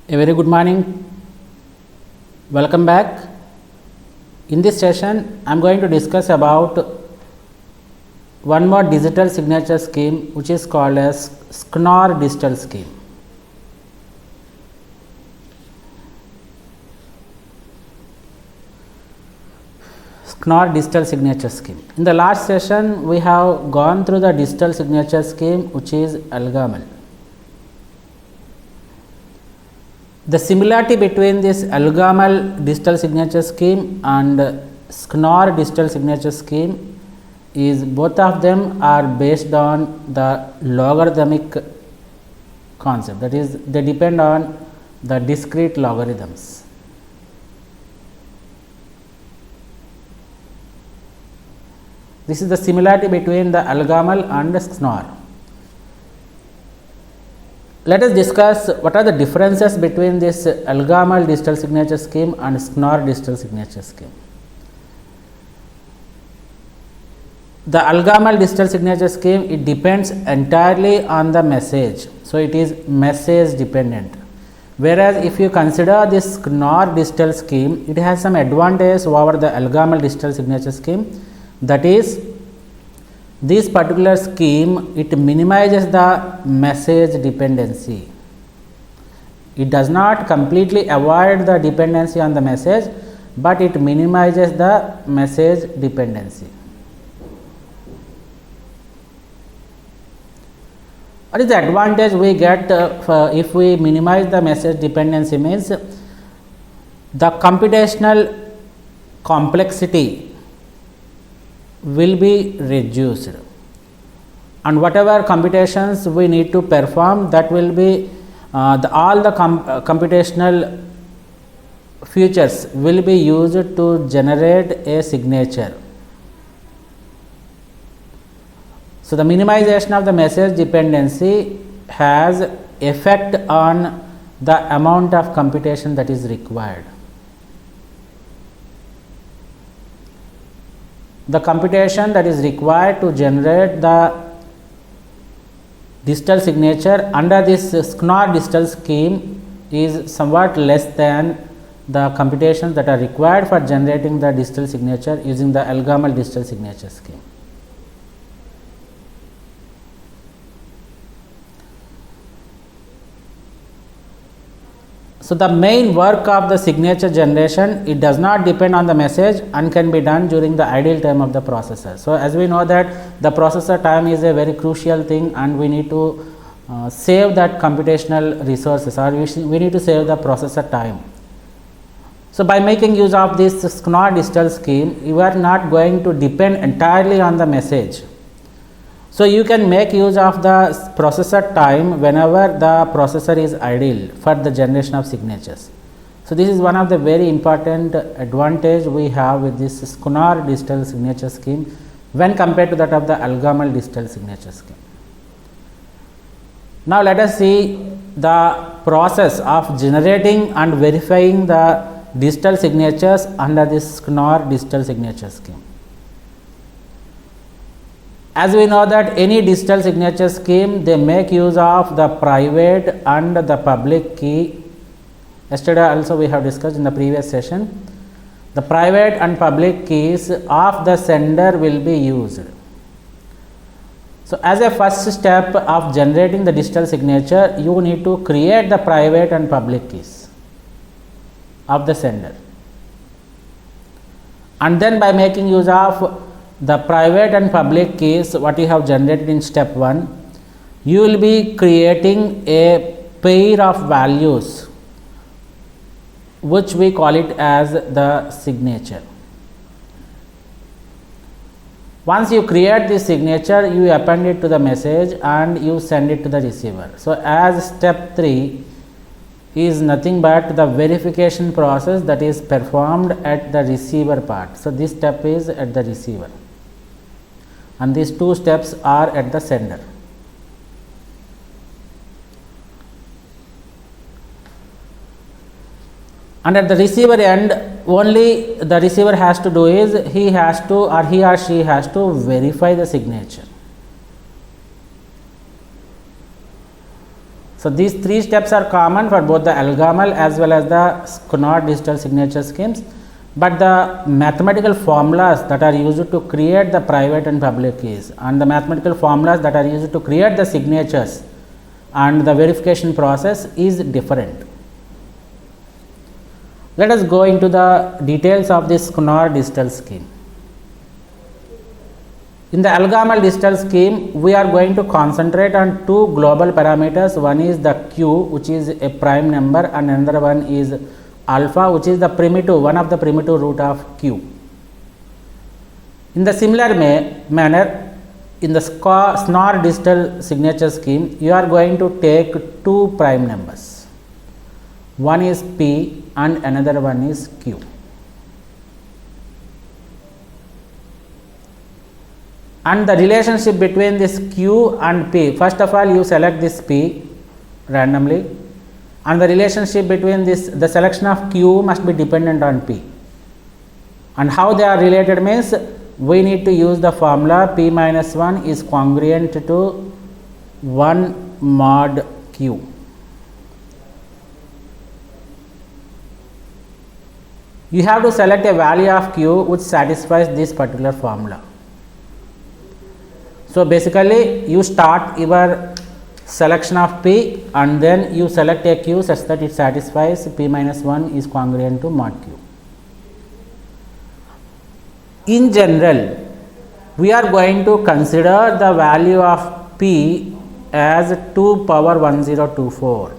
A very good morning. Welcome back. In this session, I am going to discuss about one more digital signature scheme which is called as SCNOR digital scheme. SCNOR digital signature scheme. In the last session, we have gone through the digital signature scheme which is ALGAML. The similarity between this ALGAML digital signature scheme and SCNOR digital signature scheme is both of them are based on the logarithmic concept, that is they depend on the discrete logarithms. This is the similarity between the ALGAML and SCNOR. Let us discuss what are the differences between this ALGAML digital signature scheme and SCNOR digital signature scheme. The ALGAML digital signature scheme, it depends entirely on the message. So, it is message dependent. Whereas, if you consider this SCNOR digital scheme, it has some advantage over the ALGAML digital signature scheme. That is, this particular scheme, it minimizes the message dependency. It does not completely avoid the dependency on the message, but it minimizes the message dependency. What is the advantage we get if we minimize the message dependency? Means the computational complexity will be reduced, and whatever computations we need to perform, that will be all the computational features will be used to generate a signature. So, the minimization of the message dependency has effect on the amount of computation that is required. The computation that is required to generate the digital signature under this SCNOR digital scheme is somewhat less than the computations that are required for generating the digital signature using the ALGAML digital signature scheme. So, the main work of the signature generation, it does not depend on the message and can be done during the idle time of the processor. So, as we know that the processor time is a very crucial thing, and we need to save that computational resources, or we need to save the processor time. So, by making use of this SCNOR digital scheme, you are not going to depend entirely on the message. So, you can make use of the processor time whenever the processor is idle for the generation of signatures. So, this is one of the very important advantage we have with this SCNOR digital signature scheme when compared to that of the ALGAML digital signature scheme. Now, let us see the process of generating and verifying the digital signatures under this SCNOR digital signature scheme. As we know that any digital signature scheme, they make use of the private and the public key. Yesterday also we have discussed in the previous session, the private and public keys of the sender will be used. So, as a first step of generating the digital signature, you need to create the private and public keys of the sender, and then by making use of the private and public keys what you have generated in step 1, you will be creating a pair of values which we call it as the signature. Once you create this signature, you append it to the message and you send it to the receiver. So, as step 3 is nothing but the verification process that is performed at the receiver part. So, this step is at the receiver, and these two steps are at the sender. And at the receiver end, only the receiver has to do is he or she has to verify the signature. So these three steps are common for both the Elgamal as well as the Schnorr digital signature schemes, but the mathematical formulas that are used to create the private and public keys and the mathematical formulas that are used to create the signatures and the verification process is different. Let us go into the details of this Schnorr digital scheme. In the Elgamal digital scheme, we are going to concentrate on two global parameters. One is the q, which is a prime number, and another one is alpha, which is the primitive, one of the primitive root of q. In the similar manner, in the Schnorr digital signature scheme, you are going to take two prime numbers. One is p and another one is q. And the relationship between this q and p, first of all you select this p randomly, and the relationship between this, the selection of q must be dependent on p. And how they are related means, we need to use the formula p minus 1 is congruent to 1 mod q. You have to select a value of q which satisfies this particular formula. So basically you start your selection of p and then you select a q such that it satisfies p minus 1 is congruent to mod q. In general, we are going to consider the value of p as 2 power 1024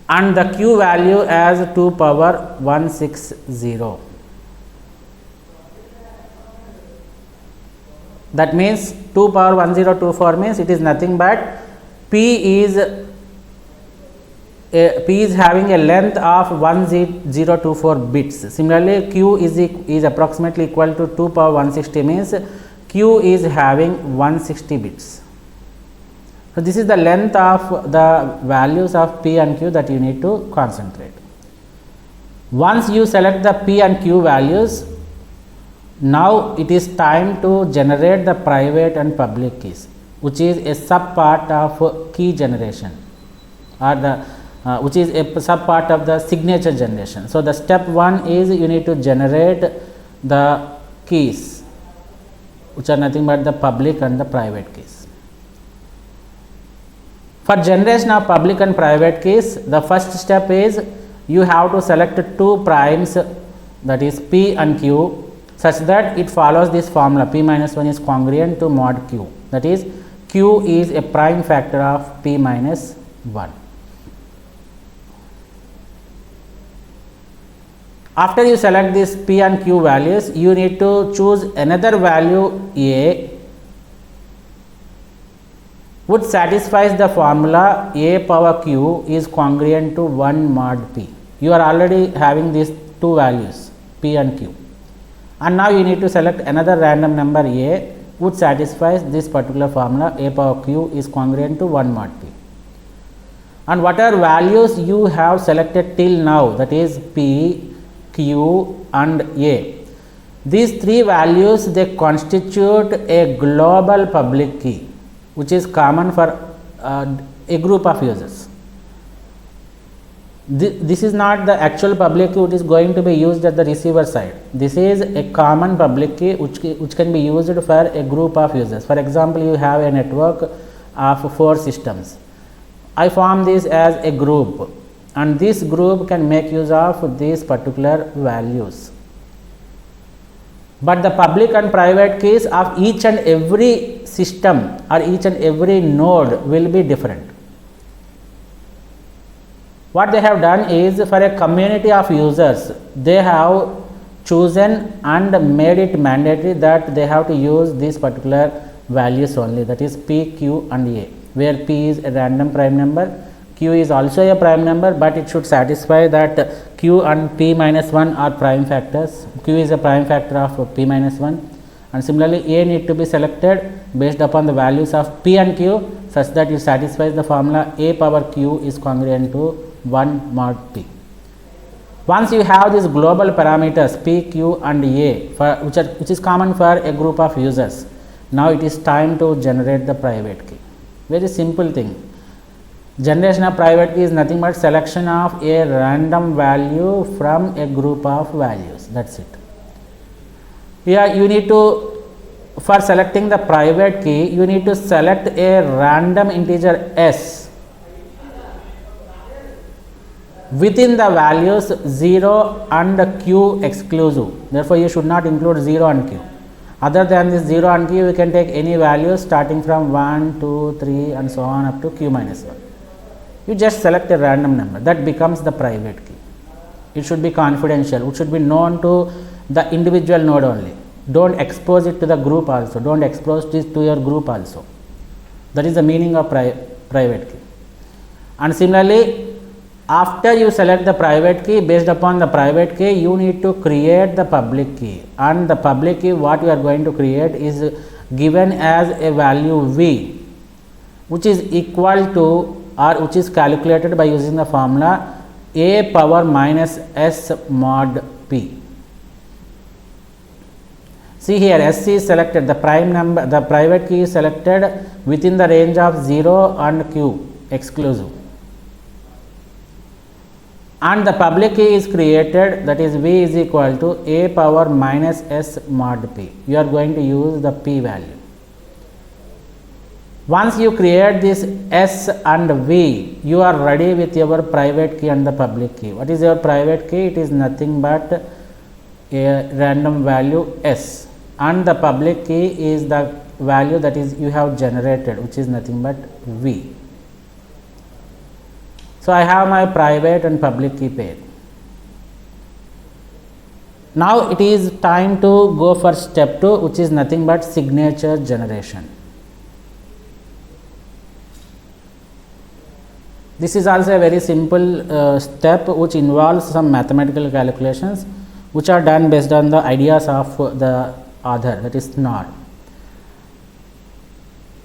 and the q value as 2 power 160. That means 2 power 1024 means it is nothing but p is having a length of 1024 bits. Similarly, q is approximately equal to 2 power 160 means q is having 160 bits. So this is the length of the values of p and q that you need to concentrate. Once you select the p and q values, now it is time to generate the private and public keys, which is a sub part of key generation, or the which is a sub part of the signature generation. So the step 1 is you need to generate the keys, which are nothing but the public and the private keys. For generation of public and private keys, the first step is you have to select two primes, that is p and q, such that it follows this formula p minus 1 is congruent to mod q, that is q is a prime factor of p minus 1. After you select this p and q values, you need to choose another value a which satisfies the formula a power q is congruent to 1 mod p. You are already having these two values p and q, and now you need to select another random number a which satisfies this particular formula a power q is congruent to 1 mod p. And whatever values you have selected till now, that is p, q and a, these three values they constitute a global public key which is common for a group of users. This is not the actual public key which is going to be used at the receiver side. This is a common public key which can be used for a group of users. For example, you have a network of 4 systems. I form this as a group, and this group can make use of these particular values. But the public and private keys of each and every system or each and every node will be different. What they have done is, for a community of users, they have chosen and made it mandatory that they have to use these particular values only, that is p, q and a, where p is a random prime number, q is also a prime number, but it should satisfy that q and p minus 1 are prime factors. Q is a prime factor of p minus 1, and similarly a need to be selected based upon the values of p and q such that it satisfies the formula a power q is congruent to 1 mod p. Once you have these global parameters p, q and a which is common for a group of users, now it is time to generate the private key. Very simple thing. Generation of private key is nothing but selection of a random value from a group of values. That's it. Here you need to, for selecting the private key, you need to select a random integer s within the values 0 and q exclusive. Therefore, you should not include 0 and q. Other than this 0 and q, you can take any values starting from 1, 2, 3 and so on up to q minus 1. You just select a random number, that becomes the private key. It should be confidential, it should be known to the individual node only. Don't expose it to the group also, don't expose this to your group also. That is the meaning of private key. And similarly, after you select the private key, based upon the private key, you need to create the public key, and the public key what you are going to create is given as a value v, which is equal to or which is calculated by using the formula a power minus s mod p. See here, s is selected, the prime number, the private key is selected within the range of 0 and q exclusive, and the public key is created, that is v is equal to a power minus s mod p. You are going to use the p value. Once you create this s and v, you are ready with your private key and the public key. What is your private key? It is nothing but a random value s, and the public key is the value that is you have generated, which is nothing but v. So, I have my private and public key pair. Now, it is time to go for step 2, which is nothing but signature generation. This is also a very simple step which involves some mathematical calculations which are done based on the ideas of the author, that is Knorr.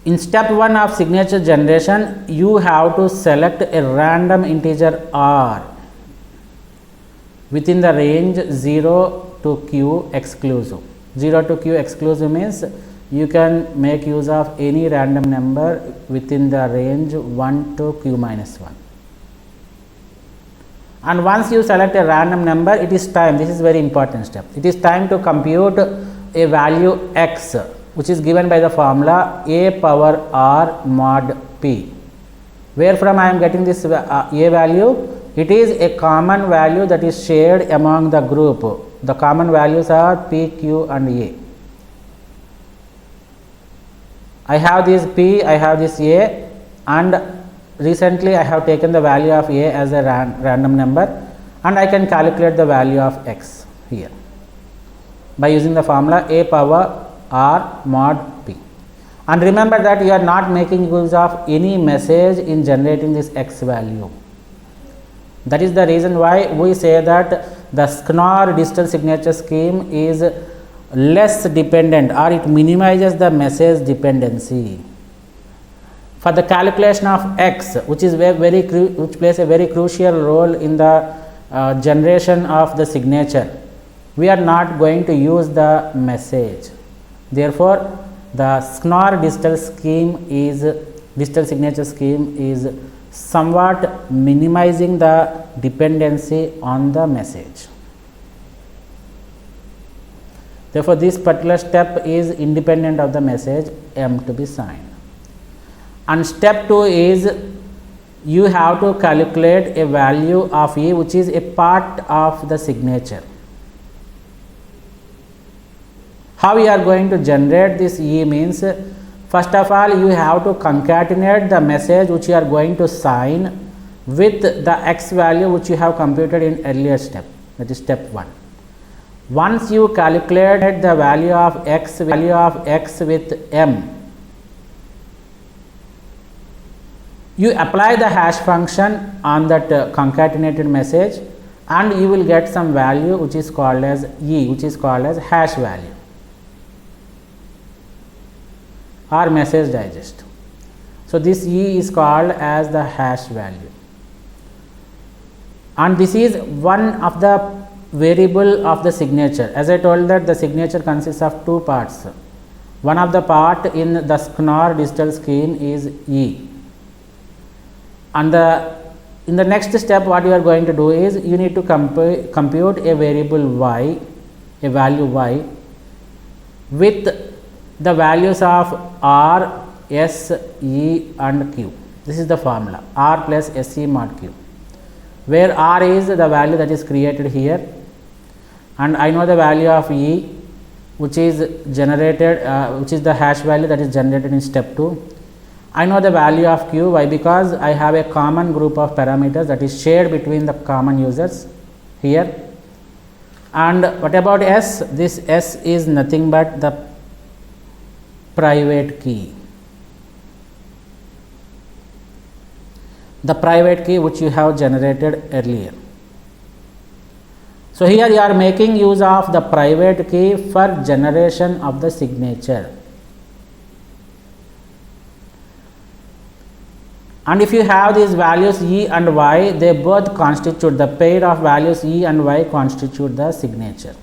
In step 1 of signature generation, you have to select a random integer r within the range 0 to q exclusive. 0 to q exclusive means you can make use of any random number within the range 1 to q minus 1. And once you select a random number, it is time, this is very important step, it is time to compute a value x, which is given by the formula a power r mod p. Where from I am getting this a value? It is a common value that is shared among the group. The common values are p, q and a. I have this p, I have this a, and recently I have taken the value of a as a random number, and I can calculate the value of x here by using the formula a power r mod p. And remember that you are not making use of any message in generating this x value. That is the reason why we say that the Knorr digital signature scheme is less dependent, or it minimizes the message dependency. For the calculation of x, which is which plays a very crucial role in the generation of the signature, we are not going to use the message. Therefore, the Knorr digital signature scheme is somewhat minimizing the dependency on the message. Therefore, this particular step is independent of the message M to be signed. And step 2 is you have to calculate a value of E, which is a part of the signature. How you are going to generate this E means, first of all, you have to concatenate the message which you are going to sign with the x value which you have computed in earlier step, that is step 1. Once you calculate the value of x with M, you apply the hash function on that concatenated message, and you will get some value which is called as E, which is called as hash value or message digest. So, this E is called as the hash value, and this is one of the variable of the signature. As I told that the signature consists of two parts. one of the part in the Schnorr digital scheme is E. And in the next step, what you are going to do is you need to compute a variable y, a value y, with the values of r, s, e and q. This is the formula, r plus s e mod q, where r is the value that is created here, and I know the value of e, which is generated, which is the hash value that is generated in step 2. I know the value of q. Why? Because I have a common group of parameters that is shared between the common users here. And what about s? This s is nothing but the private key. The private key which you have generated earlier. So here you are making use of the private key for generation of the signature. And if you have these values e and y, they both constitute, the pair of values e and y constitute the signature.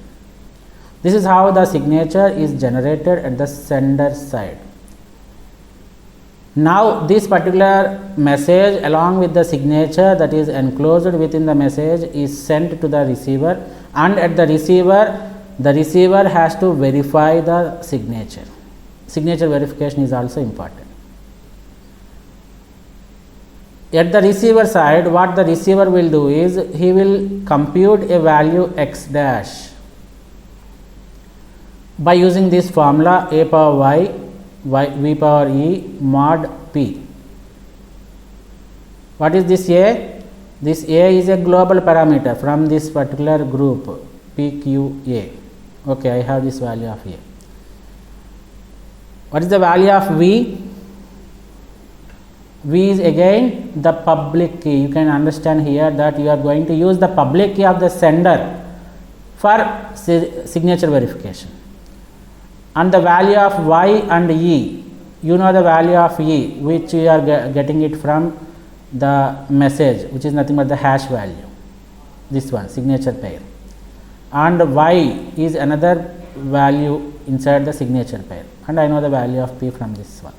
This is how the signature is generated at the sender side. Now this particular message along with the signature that is enclosed within the message is sent to the receiver, and at the receiver has to verify the signature. Signature verification is also important. At the receiver side, what the receiver will do is he will compute a value x dash by using this formula a power y, v power e mod p. What is this a? This a is a global parameter from this particular group pqa. Okay, I have this value of a. What is the value of v? V is again the public key. You can understand here that you are going to use the public key of the sender for signature verification. And the value of y and e, you know the value of e, which you are getting it from the message, which is nothing but the hash value, this one, signature pair. And y is another value inside the signature pair, and I know the value of p from this one.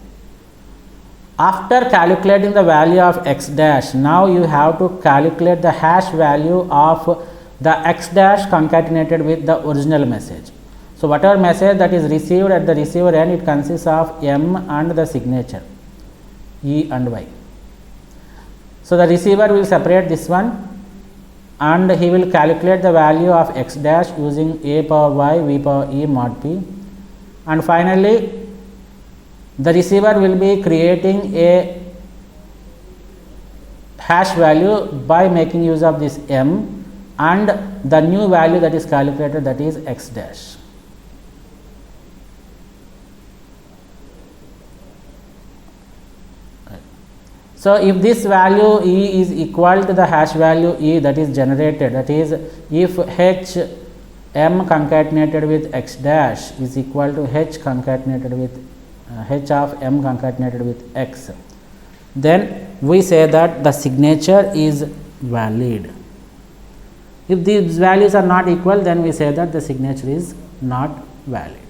After calculating the value of x dash, now you have to calculate the hash value of the x dash concatenated with the original message. So whatever message that is received at the receiver end, it consists of m and the signature e and y. So the receiver will separate this one, and he will calculate the value of x dash using a power y, v power e mod p, and finally the receiver will be creating a hash value by making use of this m and the new value that is calculated, that is x dash. So if this value e is equal to the hash value e that is generated, that is if h m concatenated with x dash is equal to h concatenated with h of m concatenated with x, then we say that the signature is valid. If these values are not equal, then we say that the signature is not valid.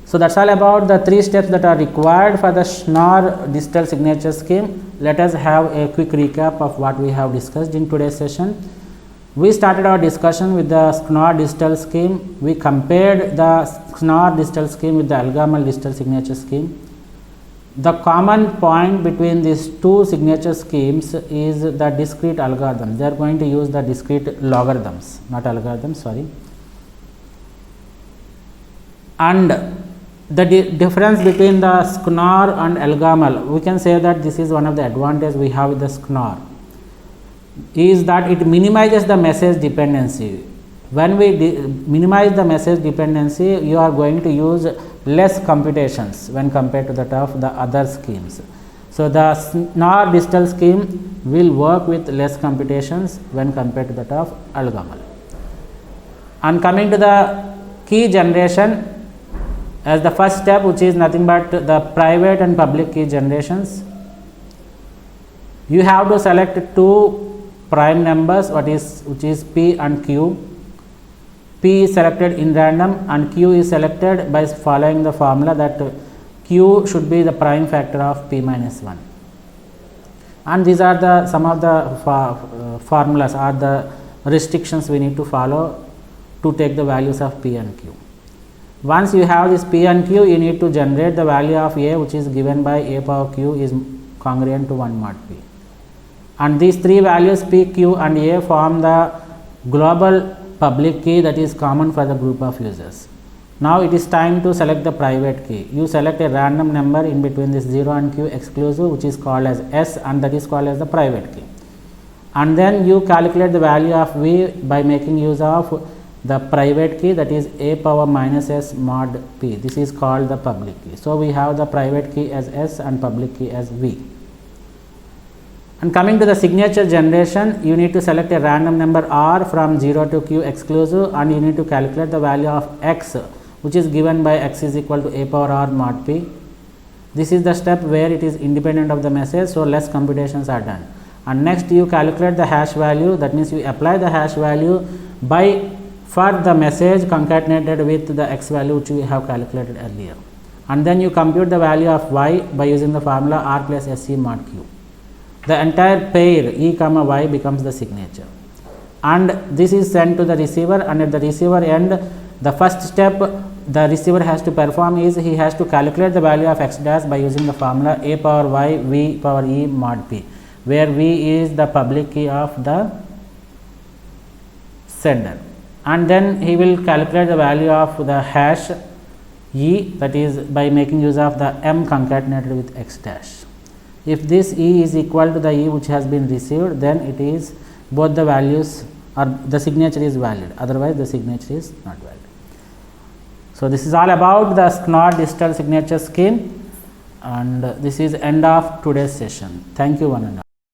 So that's all about the 3 steps that are required for the Schnorr digital signature scheme. Let us have a quick recap of what we have discussed in today's session. We started our discussion with the Schnorr digital scheme. We compared the Schnorr digital scheme with the Algol digital signature scheme. The common point between these two signature schemes is the discrete algorithms. They are going to use the discrete logarithms, not algorithms, sorry. And the difference between the Schnorr and Algol, we can say that this is one of the advantages we have with the Schnorr, is that it minimizes the message dependency. When we minimize the message dependency, you are going to use less computations when compared to that of the other schemes. So the Schnorr digital scheme will work with less computations when compared to that of Algol. And coming to the key generation, as the first step, which is nothing but the private and public key generations, you have to select two prime numbers, which is p and q, P is selected in random and Q is selected by following the formula that Q should be the prime factor of P minus 1. And these are the some of the formulas or the restrictions we need to follow to take the values of P and Q. Once you have this P and Q, you need to generate the value of A, which is given by A power Q is congruent to 1 mod P. And these three values P, Q and A form the global public key that is common for the group of users. Now it is time to select the private key. You select a random number in between this 0 and Q exclusive, which is called as S, and that is called as the private key. And then you calculate the value of V by making use of the private key, that is A power minus S mod P. This is called the public key. So we have the private key as S and public key as V. And coming to the signature generation, you need to select a random number R from 0 to Q exclusive, and you need to calculate the value of X, which is given by X is equal to A power R mod P. This is the step where it is independent of the message, so less computations are done. And next you calculate the hash value, that means you apply the hash value for the message concatenated with the X value which we have calculated earlier. And then you compute the value of Y by using the formula R plus SC mod Q. The entire pair E comma Y becomes the signature, and this is sent to the receiver, and at the receiver end, the first step the receiver has to perform is he has to calculate the value of X dash by using the formula A power Y V power E mod P, where V is the public key of the sender, and then he will calculate the value of the hash E, that is by making use of the M concatenated with X dash. If this E is equal to the E which has been received, then it is both the values or the signature is valid, otherwise the signature is not valid. So this is all about the SNOT digital signature scheme, and this is end of today's session. Thank you one and all.